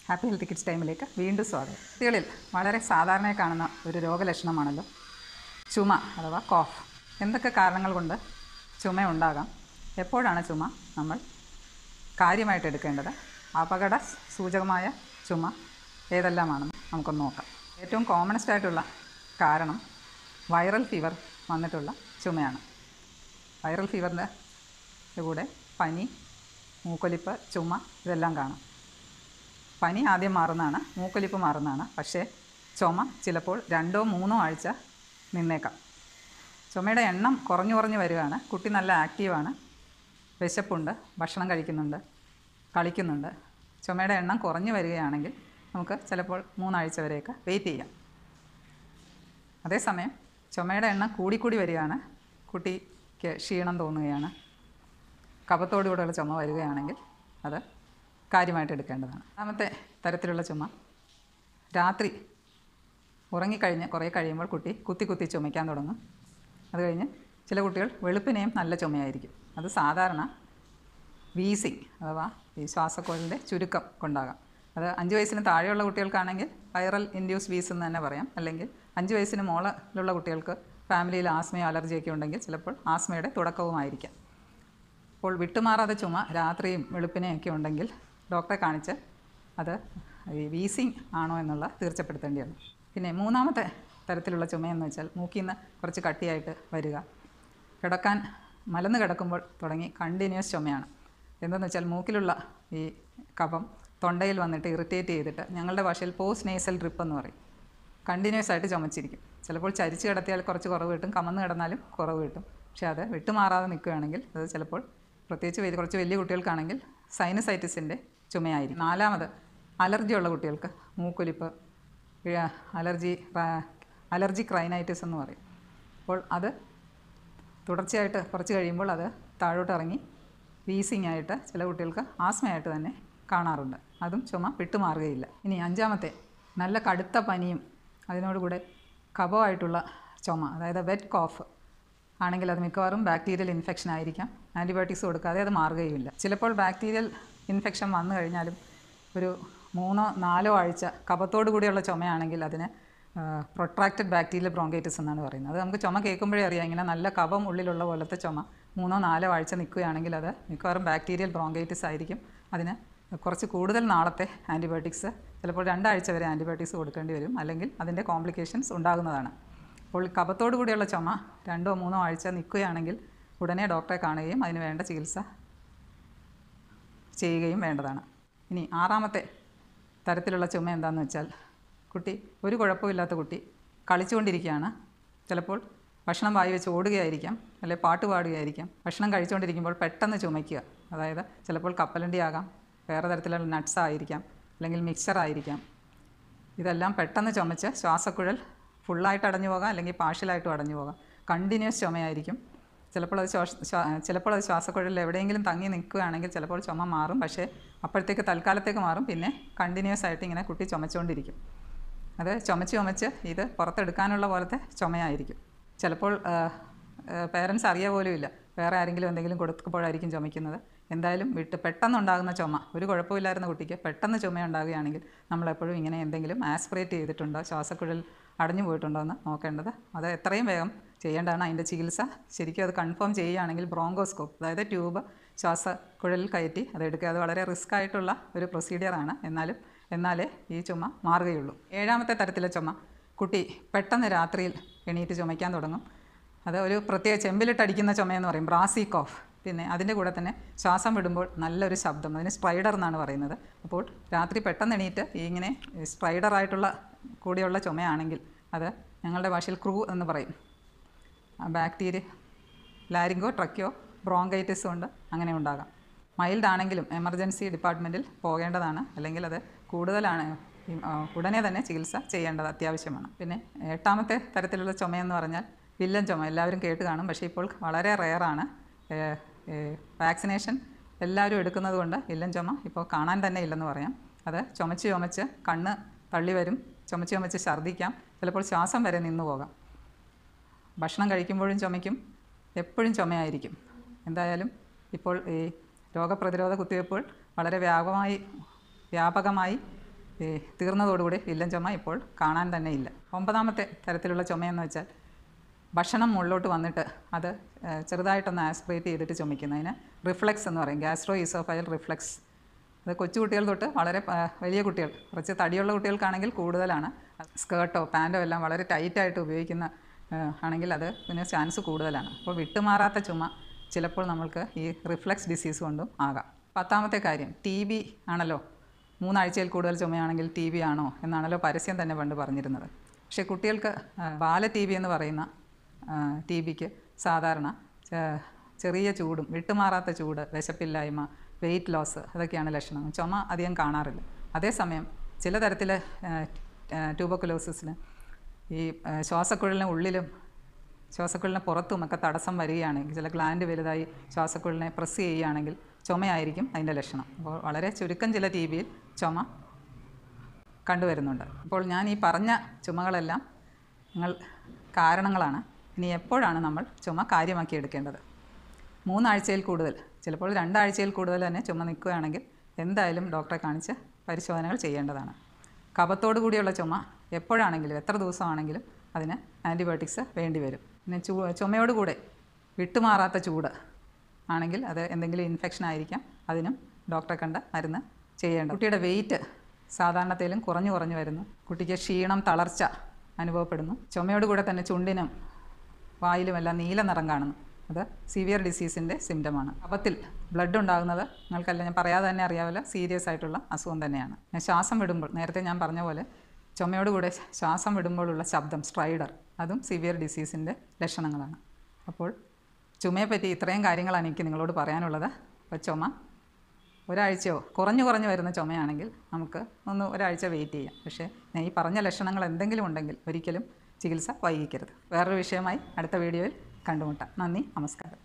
Happy health kids ടൈമിലേക്ക് വീണ്ടും സ്വാഗതം. കുട്ടികളിൽ വളരെ സാധാരണയായി കാണുന്ന ഒരു രോഗലക്ഷണമാണല്ലോ ചുമ അഥവാ കോഫ്. എന്തൊക്കെ കാരണങ്ങൾ കൊണ്ട് ചുമ ഉണ്ടാകാം, എപ്പോഴാണ് ചുമ നമ്മൾ കാര്യമായിട്ട് എടുക്കേണ്ടത്, അപകട സൂചകമായ ചുമ ഏതെല്ലാമാണെന്ന് നമുക്കൊന്ന് നോക്കാം. ഏറ്റവും കോമണസ്റ്റ് ആയിട്ടുള്ള കാരണം വൈറൽ ഫീവർ വന്നിട്ടുള്ള ചുമയാണ്. വൈറൽ ഫീവറിൻ്റെ കൂടെ പനി, മൂക്കൊലിപ്പ്, ചുമ ഇതെല്ലാം കാണും. പനി ആദ്യം മാറുന്നതാണ്, മൂക്കൊലിപ്പ് മാറുന്നതാണ്. പക്ഷേ ചുമ ചിലപ്പോൾ 2-3 ആഴ്ച നിന്നേക്കാം. ചുമയുടെ എണ്ണം കുറഞ്ഞു വരികയാണ്. കുട്ടി നല്ല ആക്റ്റീവാണ്, വിശപ്പുണ്ട്, ഭക്ഷണം കഴിക്കുന്നുണ്ട്, കളിക്കുന്നുണ്ട്. ചുമയുടെ എണ്ണം കുറഞ്ഞു വരികയാണെങ്കിൽ നമുക്ക് ചിലപ്പോൾ 3 ആഴ്ച വരെയൊക്കെ വെയിറ്റ് ചെയ്യാം. അതേസമയം ചുമയുടെ എണ്ണം കൂടിക്കൂടി വരികയാണ്, കുട്ടിക്ക് ക്ഷീണം തോന്നുകയാണ്, കഫത്തോടുകൂടെയുള്ള ചുമ വരികയാണെങ്കിൽ അത് കാര്യമായിട്ട് എടുക്കേണ്ടതാണ്. രണ്ടാമത്തെ തരത്തിലുള്ള ചുമ രാത്രി ഉറങ്ങിക്കഴിഞ്ഞ് കുറേ കഴിയുമ്പോൾ കുട്ടി കുത്തി ചുമയ്ക്കാൻ തുടങ്ങും. അത് കഴിഞ്ഞ് ചില കുട്ടികൾ വെളുപ്പിനെയും നല്ല ചുമയായിരിക്കും. അത് സാധാരണ വീസിങ് അഥവാ ഈ ശ്വാസക്കോലിൻ്റെ ചുരുക്കം കൊണ്ടാകാം. അത് 5 വയസ്സിന് താഴെയുള്ള കുട്ടികൾക്കാണെങ്കിൽ വൈറൽ ഇൻഡ്യൂസ് വീസ് എന്ന് തന്നെ പറയാം. അല്ലെങ്കിൽ 5 വയസ്സിന് മുകളിലുള്ള കുട്ടികൾക്ക് ഫാമിലിയിൽ ആസ്മയോ അലർജിയൊക്കെ ഉണ്ടെങ്കിൽ ചിലപ്പോൾ ആസ്മയുടെ തുടക്കവുമായിരിക്കാം. അപ്പോൾ വിട്ടുമാറാതെ ചുമ രാത്രിയും വെളുപ്പിനെയൊക്കെ ഉണ്ടെങ്കിൽ ഡോക്ടറെ കാണിച്ച് അത് ഈ വീസിങ് ആണോ എന്നുള്ള തീർച്ചപ്പെടുത്തേണ്ടതാണ്. പിന്നെ മൂന്നാമത്തെ തരത്തിലുള്ള ചുമയെന്ന് വെച്ചാൽ മൂക്കിൽ നിന്ന് കുറച്ച് കട്ടിയായിട്ട് വരിക, മലന്ന് കിടക്കുമ്പോൾ തുടങ്ങി കണ്ടിന്യൂസ് ചുമയാണ്. എന്തെന്ന് വെച്ചാൽ മൂക്കിലുള്ള ഈ കഫം തൊണ്ടയിൽ വന്നിട്ട് ഇറിറ്റേറ്റ് ചെയ്തിട്ട് ഞങ്ങളുടെ ഭാഷയിൽ പോസ്റ്റ് നേസൽ ഡ്രിപ്പ് എന്ന് പറയും. കണ്ടിന്യൂസ് ആയിട്ട് ചുമച്ചിരിക്കും. ചിലപ്പോൾ ചരിച്ച് കിടത്തിയാൽ കുറച്ച് കുറവ് കിട്ടും, കമന്ന് കിടന്നാലും കുറവ് കിട്ടും. പക്ഷേ അത് വിട്ടുമാറാതെ നിൽക്കുകയാണെങ്കിൽ അത് ചിലപ്പോൾ പ്രത്യേകിച്ച് കുറച്ച് വലിയ കുട്ടികൾക്കാണെങ്കിൽ സൈനസൈറ്റിസിൻ്റെ ചുമയായിരിക്കും. നാലാമത് അലർജിയുള്ള കുട്ടികൾക്ക് മൂക്കൊലിപ്പ്, അലർജിക് റൈനൈറ്റിസ് എന്ന് പറയും. അപ്പോൾ അത് തുടർച്ചയായിട്ട് കുറച്ച് കഴിയുമ്പോൾ അത് താഴോട്ട് ഇറങ്ങി വീസിങ് ആയിട്ട് ചില കുട്ടികൾക്ക് ആസ്മയായിട്ട് തന്നെ കാണാറുണ്ട്. അതും ചുമ വിട്ടുമാറുകയില്ല. ഇനി അഞ്ചാമത്തെ നല്ല കടുത്ത പനിയും അതിനോടുകൂടെ കഫമായിട്ടുള്ള ചുമ, അതായത് വെറ്റ് കോഫ് ആണെങ്കിൽ അത് മിക്കവാറും ബാക്ടീരിയൽ ഇൻഫെക്ഷൻ ആയിരിക്കാം. ആൻറ്റിബയോട്ടിക്സ് കൊടുക്കാതെ അത് മാറുകയുമില്ല. ചിലപ്പോൾ ബാക്ടീരിയൽ ഇൻഫെക്ഷൻ വന്നു കഴിഞ്ഞാലും ഒരു 3-4 ആഴ്ച കഫത്തോടു കൂടിയുള്ള ചുമയാണെങ്കിൽ അതിന് പ്രൊട്രാക്റ്റഡ് ബാക്ടീരിയൽ ബ്രോങ്കൈറ്റിസ് എന്നാണ് പറയുന്നത്. അത് നമുക്ക് ചുമ കേൾക്കുമ്പോഴേ അറിയാം. ഇങ്ങനെ നല്ല കഫം ഉള്ളിലുള്ള പോലത്തെ ചുമ 3-4 ആഴ്ച നിൽക്കുകയാണെങ്കിൽ അത് മിക്കവാറും ബാക്ടീരിയൽ ബ്രോങ്കൈറ്റിസ് ആയിരിക്കും. അതിന് കുറച്ച് കൂടുതൽ നാളത്തെ ആൻറ്റിബയോട്ടിക്സ്, ചിലപ്പോൾ 2 ആഴ്ച വരെ ആൻറ്റിബയോട്ടിക്സ് കൊടുക്കേണ്ടി വരും. അല്ലെങ്കിൽ അതിൻ്റെ കോംപ്ലിക്കേഷൻസ് ഉണ്ടാകുന്നതാണ്. അപ്പോൾ കഫത്തോടു കൂടിയുള്ള ചുമ 2-3 ആഴ്ച നിൽക്കുകയാണെങ്കിൽ ഉടനെ ഡോക്ടറെ കാണുകയും അതിന് വേണ്ട ചികിത്സ ചെയ്യുകയും വേണ്ടതാണ്. ഇനി ആറാമത്തെ തരത്തിലുള്ള ചുമ എന്താണെന്ന് വെച്ചാൽ കുട്ടി ഒരു കുഴപ്പമില്ലാത്ത കുട്ടി കളിച്ചുകൊണ്ടിരിക്കുകയാണ്. ചിലപ്പോൾ ഭക്ഷണം വായി വെച്ച് ഓടുകയായിരിക്കാം, അല്ലെങ്കിൽ പാട്ട് പാടുകയായിരിക്കാം. ഭക്ഷണം കഴിച്ചുകൊണ്ടിരിക്കുമ്പോൾ പെട്ടെന്ന് ചുമയ്ക്കുക. അതായത് ചിലപ്പോൾ കപ്പലണ്ടി ആകാം, വേറെ തരത്തിലുള്ള നട്ട്സ് ആയിരിക്കാം, അല്ലെങ്കിൽ മിക്സർ ആയിരിക്കാം. ഇതെല്ലാം പെട്ടെന്ന് ചുമച്ച് ശ്വാസക്കുഴൽ ഫുള്ളായിട്ട് അടഞ്ഞു പോകാം, അല്ലെങ്കിൽ പാർഷ്യലായിട്ടും അടഞ്ഞു പോകാം. കണ്ടിന്യൂസ് ചുമയായിരിക്കും. ചിലപ്പോൾ അത് ശ്വാസക്കുഴലിൽ എവിടെയെങ്കിലും തങ്ങി നിൽക്കുകയാണെങ്കിൽ ചിലപ്പോൾ ചുമ മാറും. പക്ഷേ അപ്പോഴത്തേക്ക് തൽക്കാലത്തേക്ക് മാറും. പിന്നെ കണ്ടിന്യൂസ് ആയിട്ട് ഇങ്ങനെ കുട്ടി ചുമച്ചുകൊണ്ടിരിക്കും. അത് ചുമച്ച് ഇത് പുറത്തെടുക്കാനുള്ള പോലത്തെ ചുമയായിരിക്കും. ചിലപ്പോൾ പേരൻസ് അറിയുക പോലും ഇല്ല, വേറെ ആരെങ്കിലും എന്തെങ്കിലും കൊടുക്കുമ്പോഴായിരിക്കും ചുമയ്ക്കുന്നത്. എന്തായാലും പെട്ടെന്നുണ്ടാകുന്ന ചുമ, ഒരു കുഴപ്പമില്ലായിരുന്ന കുട്ടിക്ക് പെട്ടെന്ന് ചുമയുണ്ടാകുകയാണെങ്കിൽ നമ്മളെപ്പോഴും ഇങ്ങനെ എന്തെങ്കിലും ആസ്പിറേറ്റ് ചെയ്തിട്ടുണ്ടോ, ശ്വാസക്കുഴൽ അടഞ്ഞു പോയിട്ടുണ്ടോ എന്ന് നോക്കേണ്ടത്. അത് എത്രയും വേഗം ചെയ്യേണ്ടതാണ്. അതിൻ്റെ ചികിത്സ ശരിക്കും അത് കൺഫേം ചെയ്യുകയാണെങ്കിൽ ബ്രോങ്കോസ്കോപ്പ്, അതായത് ട്യൂബ് ശ്വാസക്കുഴലിൽ കയറ്റി അതെടുക്കുക. അത് വളരെ റിസ്ക് ആയിട്ടുള്ള ഒരു പ്രൊസീജിയറാണ്. എന്നാലേ ഈ ചുമ മാറുകയുള്ളൂ. ഏഴാമത്തെ തരത്തിലെ ചുമ കുട്ടി പെട്ടെന്ന് രാത്രിയിൽ എണീറ്റ് ചുമയ്ക്കാൻ തുടങ്ങും. അത് ഒരു പ്രത്യേക ചെമ്പിലിട്ടടിക്കുന്ന ചുമയെന്ന് പറയും, ബ്രാസി കോഫ്. പിന്നെ അതിൻ്റെ കൂടെ തന്നെ ശ്വാസം വിടുമ്പോൾ നല്ലൊരു ശബ്ദം, അതിന് സ്പ്രൈഡർ എന്നാണ് പറയുന്നത്. അപ്പോൾ രാത്രി പെട്ടെന്ന് എണീറ്റ് ഇങ്ങനെ സ്പ്രൈഡറായിട്ടുള്ള കൂടിയുള്ള ചുമയാണെങ്കിൽ അത് ഞങ്ങളുടെ ഭാഷയിൽ ക്രൂ എന്ന് പറയും. ബാക്ടീരിയ ലാരിങ്കോ ട്രക്കിയോ ബ്രോങ്കൈറ്റിസ് കൊണ്ട് അങ്ങനെ ഉണ്ടാകാം. മൈൽഡ് ആണെങ്കിലും എമർജൻസി ഡിപ്പാർട്ട്മെൻറ്റിൽ പോകേണ്ടതാണ്. അല്ലെങ്കിൽ അത് കൂടുതലാണ് ഉടനെ തന്നെ ചികിത്സ ചെയ്യേണ്ടത് അത്യാവശ്യമാണ്. പിന്നെ എട്ടാമത്തെ തരത്തിലുള്ള ചുമയെന്ന് പറഞ്ഞാൽ വില്ലൻ ചുമ. എല്ലാവരും കേട്ട് കാണും, പക്ഷേ ഇപ്പോൾ വളരെ റെയറാണ്. വാക്സിനേഷൻ എല്ലാവരും എടുക്കുന്നത് കൊണ്ട് വില്ലൻ ചുമ ഇപ്പോൾ കാണാൻ തന്നെ ഇല്ലെന്ന് പറയാം. അത് ചുമച്ച് കണ്ണ് തള്ളി വരും, ചുമച്ച് ഛർദ്ദിക്കാം, ചിലപ്പോൾ ശ്വാസം വരെ നിന്നു പോകാം. ഭക്ഷണം കഴിക്കുമ്പോഴും ചുമയ്ക്കും, എപ്പോഴും ചുമയായിരിക്കും. എന്തായാലും ഇപ്പോൾ ഈ രോഗപ്രതിരോധ കുത്തിവയ്പ്പുകൾ വളരെ വ്യാപകമായി തീർന്നതോടുകൂടി വില്ലൻ ചുമ ഇപ്പോൾ കാണാൻ തന്നെ ഇല്ല. 9ാമത്തെ തരത്തിലുള്ള ചുമയെന്ന് വെച്ചാൽ ഭക്ഷണം മുകളിലോട്ട് വന്നിട്ട് അത് ചെറുതായിട്ടൊന്ന് ആസ്പിറേറ്റ് ചെയ്തിട്ട് ചുമയ്ക്കുന്നതിന് റിഫ്ലക്സ് എന്ന് പറയും. Gastro oesophageal reflux. അത് കൊച്ചു കുട്ടികൾ തൊട്ട് വളരെ വലിയ കുട്ടികൾ, കുറച്ച് തടിയുള്ള കുട്ടികൾക്കാണെങ്കിൽ കൂടുതലാണ്. സ്കേർട്ടോ പാൻറ്റോ എല്ലാം വളരെ ടൈറ്റായിട്ട് ഉപയോഗിക്കുന്ന ആണെങ്കിൽ അത് പിന്നെ ചാൻസ് കൂടുതലാണ്. അപ്പോൾ വിട്ടുമാറാത്ത ചുമ ചിലപ്പോൾ നമ്മൾക്ക് ഈ റിഫ്ലക്സ് ഡിസീസ് കൊണ്ടും ആകാം. 10ാമത്തെ കാര്യം, TB ആണല്ലോ. 3 ആഴ്ചയിൽ കൂടുതൽ ചുമയാണെങ്കിൽ TB ആണോ എന്നാണല്ലോ പരസ്യം തന്നെ പണ്ട് പറഞ്ഞിരുന്നത്. പക്ഷേ കുട്ടികൾക്ക് ബാല TB എന്ന് പറയുന്ന TBക്ക് സാധാരണ ചെറിയ ചൂടും വിട്ടുമാറാത്ത ചൂട്, വിശപ്പില്ലായ്മ, വെയിറ്റ് ലോസ് അതൊക്കെയാണ് ലക്ഷണം. ചുമ അധികം കാണാറില്ല. അതേസമയം ചില തരത്തിലെ ട്യൂബർക്കുലോസിസിന് ഈ ശ്വാസക്കുഴലിന് ഉള്ളിലും ശ്വാസക്കുഴലിന് പുറത്തുമൊക്കെ തടസ്സം വരികയാണെങ്കിൽ, ചില ഗ്ലാൻഡ് വലുതായി ശ്വാസക്കുഴലിനെ പ്രസ് ചെയ്യുകയാണെങ്കിൽ ചുമയായിരിക്കും അതിൻ്റെ ലക്ഷണം. അപ്പോൾ വളരെ ചുരുക്കം ചില TBയിൽ ചുമ കണ്ടുവരുന്നുണ്ട്. അപ്പോൾ ഞാൻ ഈ പറഞ്ഞ ചുമകളെല്ലാം കാരണങ്ങളാണ്. ഇനി എപ്പോഴാണ് നമ്മൾ ചുമ കാര്യമാക്കി എടുക്കേണ്ടത്? 3 ആഴ്ചയിൽ കൂടുതൽ, ചിലപ്പോൾ 2 ആഴ്ചയിൽ കൂടുതൽ തന്നെ ചുമ നിൽക്കുകയാണെങ്കിൽ എന്തായാലും ഡോക്ടറെ കാണിച്ച് പരിശോധനകൾ ചെയ്യേണ്ടതാണ്. കഫത്തോടു കൂടിയുള്ള ചുമ എപ്പോഴാണെങ്കിലും എത്ര ദിവസമാണെങ്കിലും അതിന് ആൻറ്റിബയോട്ടിക്സ് വേണ്ടി വരും. പിന്നെ ചുമയോടുകൂടെ വിട്ടുമാറാത്ത ചൂട് ആണെങ്കിൽ അത് എന്തെങ്കിലും ഇൻഫെക്ഷൻ ആയിരിക്കാം. അതിനും ഡോക്ടറെ കണ്ട് മരുന്ന് ചെയ്യേണ്ട. കുട്ടിയുടെ വെയിറ്റ് സാധാരണത്തേലും കുറഞ്ഞു വരുന്നു. കുട്ടിക്ക് ക്ഷീണം, തളർച്ച അനുഭവപ്പെടുന്നു. ചുമയോടുകൂടെ തന്നെ ചുണ്ടിനും വായിലുമെല്ലാം നീല നിറം കാണുന്നു. അത് സിവിയർ ഡിസീസിൻ്റെ സിംറ്റമാണ്. കഫത്തിൽ ബ്ലഡ് ഉണ്ടാകുന്നത് നിങ്ങൾക്കെല്ലാം ഞാൻ പറയാതെ തന്നെ അറിയാമല്ലോ, സീരിയസ് ആയിട്ടുള്ള അസുഖം തന്നെയാണ്. ശ്വാസം വിടുമ്പോൾ, നേരത്തെ ഞാൻ പറഞ്ഞ പോലെ ചുമയോടുകൂടെ ശ്വാസം വിടുമ്പോഴുള്ള ശബ്ദം, സ്ട്രൈഡർ, അതും സിവിയർ ഡിസീസിൻ്റെ ലക്ഷണങ്ങളാണ്. അപ്പോൾ ചുമയെപ്പറ്റി ഇത്രയും കാര്യങ്ങളാണ് എനിക്ക് നിങ്ങളോട് പറയാനുള്ളത്. അപ്പോൾ ചുമ ഒരാഴ്ചയോ കുറഞ്ഞു വരുന്ന ചുമയാണെങ്കിൽ നമുക്ക് ഒരാഴ്ച വെയിറ്റ് ചെയ്യാം. പക്ഷേ ഞാൻ ഈ പറഞ്ഞ ലക്ഷണങ്ങൾ എന്തെങ്കിലും ഉണ്ടെങ്കിൽ ഒരിക്കലും ചികിത്സ വൈകിക്കരുത്. വേറൊരു വിഷയമായി അടുത്ത വീഡിയോയിൽ കണ്ടുമുട്ടാം. നന്ദി, നമസ്കാരം.